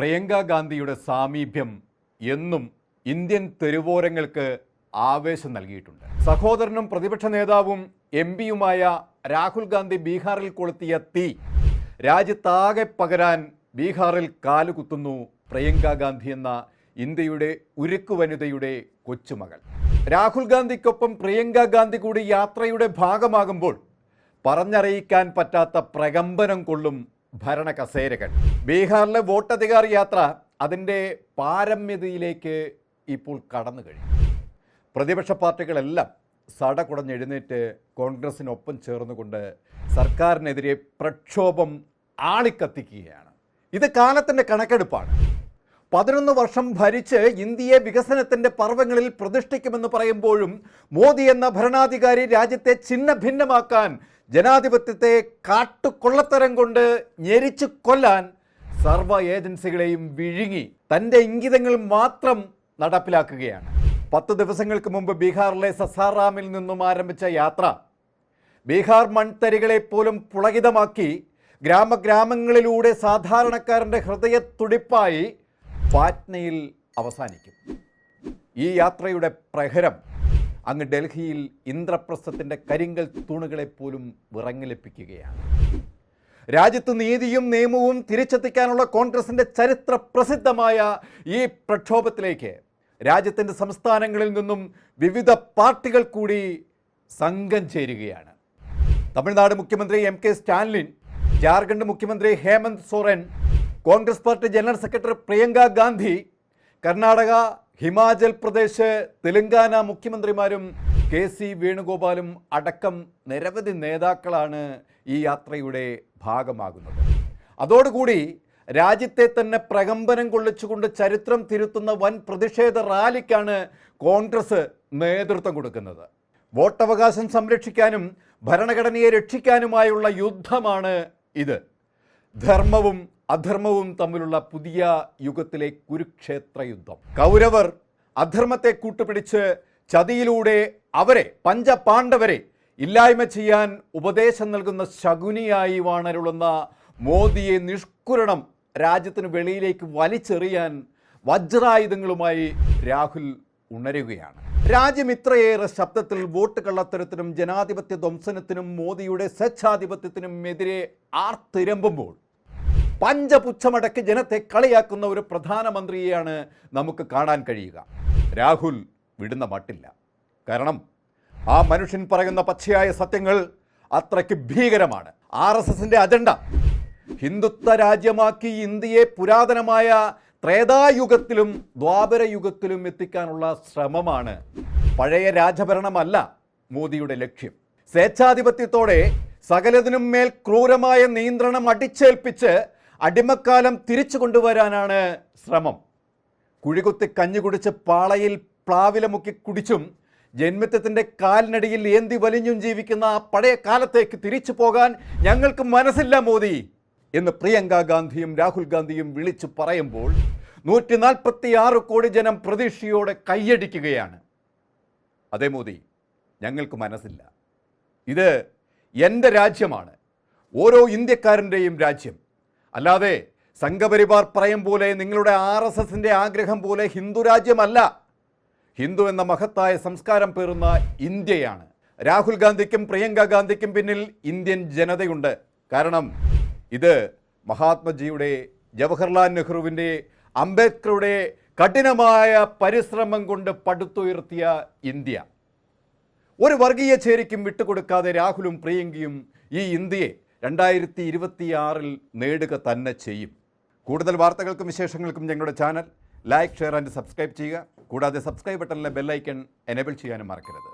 പ്രിയങ്ക ഗാന്ധിയുടെ സാമീപ്യം എന്നും ഇന്ത്യൻ തെരുവോരങ്ങൾക്ക് ആവേശം നൽകിയിട്ടുണ്ട്. സഹോദരനും പ്രതിപക്ഷ നേതാവും എംപിയുമായ രാഹുൽ ഗാന്ധി ബീഹാറിൽ കൊളുത്തിയ തീ രാജ്യത്താകെ പകരാൻ ബീഹാറിൽ കാലുകുത്തുന്നു പ്രിയങ്ക ഗാന്ധി എന്ന ഇന്ത്യയുടെ ഉരുക്കു വനിതയുടെ കൊച്ചുമകൾ. രാഹുൽ ഗാന്ധിക്കൊപ്പം പ്രിയങ്ക ഗാന്ധി കൂടി യാത്രയുടെ ഭാഗമാകുമ്പോൾ പറഞ്ഞറിയിക്കാൻ പറ്റാത്ത പ്രകമ്പനം കൊള്ളും ഭരണ കസേരകൾ. ബീഹാറിലെ വോട്ടധികാർ യാത്ര അതിൻ്റെ പാരമ്യതയിലേക്ക് ഇപ്പോൾ കടന്നു കഴിഞ്ഞു. പ്രതിപക്ഷ പാർട്ടികളെല്ലാം സടകുടഞ്ഞെഴുന്നേറ്റ് കോൺഗ്രസിനൊപ്പം ചേർന്നുകൊണ്ട് സർക്കാരിനെതിരെ പ്രക്ഷോഭം ആളിക്കത്തിക്കുകയാണ്. ഇത് കാലത്തിൻ്റെ കണക്കെടുപ്പാണ്. 11 വർഷം ഭരിച്ച് ഇന്ത്യയെ വികസനത്തിൻ്റെ പർവ്വങ്ങളിൽ പ്രതിഷ്ഠിക്കുമെന്ന് പറയുമ്പോഴും മോദി എന്ന ഭരണാധികാരി രാജ്യത്തെ ഛിന്ന ഭിന്നമാക്കാൻ, ജനാധിപത്യത്തെ കാട്ടുകൊള്ളത്തരം കൊണ്ട് ഞെരിച്ചു കൊല്ലാൻ സർവ്വ ഏജൻസികളെയും വിഴുങ്ങി തൻ്റെ ഇംഗിതങ്ങൾ മാത്രം നടപ്പിലാക്കുകയാണ്. 10 ദിവസങ്ങൾക്ക് മുമ്പ് ബീഹാറിലെ സസാറാമിൽ നിന്നും ആരംഭിച്ച യാത്ര ബീഹാർ മൺതരികളെപ്പോലും പുളകിതമാക്കി ഗ്രാമങ്ങളിലൂടെ സാധാരണക്കാരൻ്റെ ഹൃദയത്തുടിപ്പായി പാറ്റ്നയിൽ അവസാനിക്കും. ഈ യാത്രയുടെ പ്രഹരം അങ്ങ് ഡൽഹിയിൽ ഇന്ദ്രപ്രസ്ഥത്തിൻ്റെ കരിങ്കൽ തൂണുകളെപ്പോലും വിറങ്ങലിപ്പിക്കുകയാണ്. രാജ്യത്ത് നീതിയും നിയമവും തിരിച്ചെത്തിക്കാനുള്ള കോൺഗ്രസിൻ്റെ ചരിത്ര പ്രസിദ്ധമായ ഈ പ്രക്ഷോഭത്തിലേക്ക് രാജ്യത്തിൻ്റെ സംസ്ഥാനങ്ങളിൽ നിന്നും വിവിധ പാർട്ടികൾ കൂടി സംഘം ചേരുകയാണ്. തമിഴ്നാട് മുഖ്യമന്ത്രി MK സ്റ്റാലിൻ, ജാർഖണ്ഡ് മുഖ്യമന്ത്രി Hemant Soren, Congress party general secretary Priyanka Gandhi, Karnataka, Himachal Pradesh, Telangana മുഖ്യമന്ത്രിമാരും KC വേണുഗോപാലും അടക്കം നിരവധി നേതാക്കളാണ് ഈ യാത്രയുടെ ഭാഗമാകുന്നത്. അതോടുകൂടി രാജ്യത്തെ തന്നെ പ്രകമ്പനം കൊള്ളിച്ചുകൊണ്ട് ചരിത്രം തിരുത്തുന്ന വൻ പ്രതിഷേധ റാലിക്കാണ് കോൺഗ്രസ് നേതൃത്വം കൊടുക്കുന്നത്. വോട്ടവകാശം സംരക്ഷിക്കാനും ഭരണഘടനയെ രക്ഷിക്കാനുമായുള്ള യുദ്ധമാണ് ഇത്. ധർമ്മവും അധർമ്മവും തമ്മിലുള്ള പുതിയ യുഗത്തിലെ കുരുക്ഷേത്ര യുദ്ധം. കൗരവർ അധർമ്മത്തെ കൂട്ടുപിടിച്ച് ചതിയിലൂടെ അവരെ പഞ്ചപാണ്ഡവരെ ഇല്ലായ്മ ചെയ്യാൻ ഉപദേശം നൽകുന്ന ശകുനിയായി വാണരുളുന്ന മോദിയെ നിഷ്കുരണം രാജ്യത്തിന് വെളിയിലേക്ക് വലിച്ചെറിയാൻ വജ്രായുധങ്ങളുമായി രാഹുൽ ഉണരുകയാണ്. രാജ്യം ഇത്രയേറെ ശബ്ദത്തിൽ വോട്ട് കള്ളത്തരത്തിനും ജനാധിപത്യ ധ്വംസനത്തിനും മോദിയുടെ സ്വേച്ഛാധിപത്യത്തിനും എതിരെ ആർത്തിരമ്പുമ്പോൾ പഞ്ചപുച്ഛമടക്കി ജനത്തെ കളിയാക്കുന്ന ഒരു പ്രധാനമന്ത്രിയെയാണ് നമുക്ക് കാണാൻ കഴിയുക. രാഹുൽ വിടുന്ന മട്ടില്ല. കാരണം ആ മനുഷ്യൻ പറയുന്ന പച്ചയായ സത്യങ്ങൾ അത്രയ്ക്ക് ഭീകരമാണ്. RSSന്റെ അജണ്ട ഹിന്ദുത്വ രാജ്യമാക്കി ഇന്ത്യയെ പുരാതനമായ ത്രേതായുഗത്തിലും ദ്വാപര യുഗത്തിലും എത്തിക്കാനുള്ള ശ്രമമാണ്. പഴയ രാജഭരണമല്ല മോദിയുടെ ലക്ഷ്യം. സ്വേച്ഛാധിപത്യത്തോടെ സകലതിനും മേൽ ക്രൂരമായ നിയന്ത്രണം അടിച്ചേൽപ്പിച്ച് അടിമക്കാലം തിരിച്ചു കൊണ്ടുവരാനാണ് ശ്രമം. കുഴികുത്തി കഞ്ഞി കുടിച്ച് പാളയിൽ പ്ലാവില മുക്കി കുടിച്ചും ജന്മിത്വത്തിൻ്റെ കാലിനടിയിൽ ഏന്തി വലിഞ്ഞും ജീവിക്കുന്ന ആ പഴയ കാലത്തേക്ക് തിരിച്ചു പോകാൻ ഞങ്ങൾക്ക് മനസ്സില്ല മോദി എന്ന് പ്രിയങ്ക ഗാന്ധിയും രാഹുൽ ഗാന്ധിയും വിളിച്ചു പറയുമ്പോൾ 146 കോടി ജനം പ്രതീക്ഷയോടെ കൈയടിക്കുകയാണ്. അതേ മോദി, ഞങ്ങൾക്ക് മനസ്സില്ല. ഇത് എൻ്റെ രാജ്യമാണ്, ഓരോ ഇന്ത്യക്കാരൻ്റെയും രാജ്യം. അല്ലാതെ സംഘപരിവാർ പറയും പോലെ നിങ്ങളുടെ RSSന്റെ ആഗ്രഹം പോലെ ഹിന്ദു രാജ്യമല്ല. ഹിന്ദു എന്ന മഹത്തായ സംസ്കാരം പേറുന്ന ഇന്ത്യയാണ്. രാഹുൽ ഗാന്ധിക്കും പ്രിയങ്ക ഗാന്ധിക്കും പിന്നിൽ ഇന്ത്യൻ ജനതയുണ്ട്. കാരണം ഇത് മഹാത്മജിയുടെ, ജവഹർലാൽ നെഹ്റുവിൻ്റെ, അംബേദ്കറുടെ കഠിനമായ പരിശ്രമം കൊണ്ട് പടുത്തുയർത്തിയ ഇന്ത്യ. ഒരു വർഗീയ ചേരിക്കും വിട്ടുകൊടുക്കാതെ രാഹുലും പ്രിയങ്കയും ഈ ഇന്ത്യയെ 2026 നേടുക തന്നെ ചെയ്യും. കൂടുതൽ വാർത്തകൾക്കും വിശേഷങ്ങൾക്കും ഞങ്ങളുടെ channel like, share and subscribe ചെയ്യുക. കൂടാതെ സബ്സ്ക്രൈബ് ബട്ടണിലെ ബെല്ലൈക്കൺ എനേബിൾ ചെയ്യാനും മറക്കരുത്.